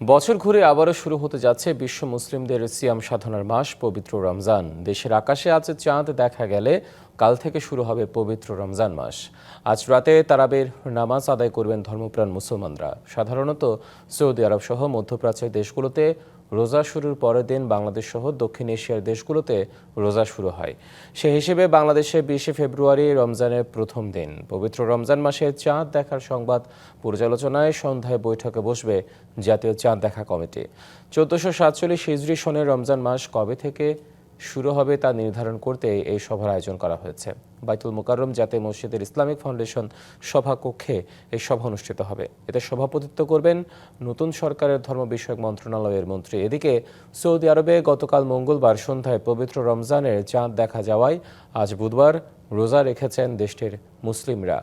বছর ঘুরে আবারও শুরু হতে যাচ্ছে বিশ্ব মুসলিমদের সিয়াম সাধনার মাস পবিত্র রমজান। দেশের আকাশে আজ চাঁদ দেখা গেলে কাল থেকে শুরু হবে পবিত্র রমজান মাস। আজ রাতে তারাবির নামাজ আদায় করবেন ধর্মপ্রাণ মুসলমানরা। সাধারণত সৌদি আরব সহ মধ্যপ্রাচ্যের দেশগুলোতে রোজা শুরুর পরের দিন বাংলাদেশ সহ দক্ষিণ এশিয়ার দেশগুলোতে রোজা শুরু হয়। সে হিসেবে বাংলাদেশে 20শে ফেব্রুয়ারি রমজানের প্রথম দিন। পবিত্র রমজান মাসে চাঁদ দেখার সংবাদ পর্যালোচনায় সন্ধ্যায় বৈঠকে বসবে জাতীয় চাঁদ দেখা কমিটি। 1447 হিজরি সনের রমজান মাস কবে থেকে শুরু হবে তা নির্ধারণ করতে এই সভার আয়োজন করা হয়েছে। বাইতুল মোকাররম জাতীয় মসজিদের ইসলামিক ফাউন্ডেশন সভাকক্ষে এই সভা অনুষ্ঠিত হবে। এতে সভাপতিত্ব করবেন নতুন সরকারের ধর্ম বিষয়ক মন্ত্রণালয়ের মন্ত্রী। এদিকে সৌদি আরবে গতকাল মঙ্গলবার সন্ধ্যায় পবিত্র রমজানের চাঁদ দেখা যাওয়ায় আজ বুধবার রোজা রেখেছেন দেশটির মুসলিমরা।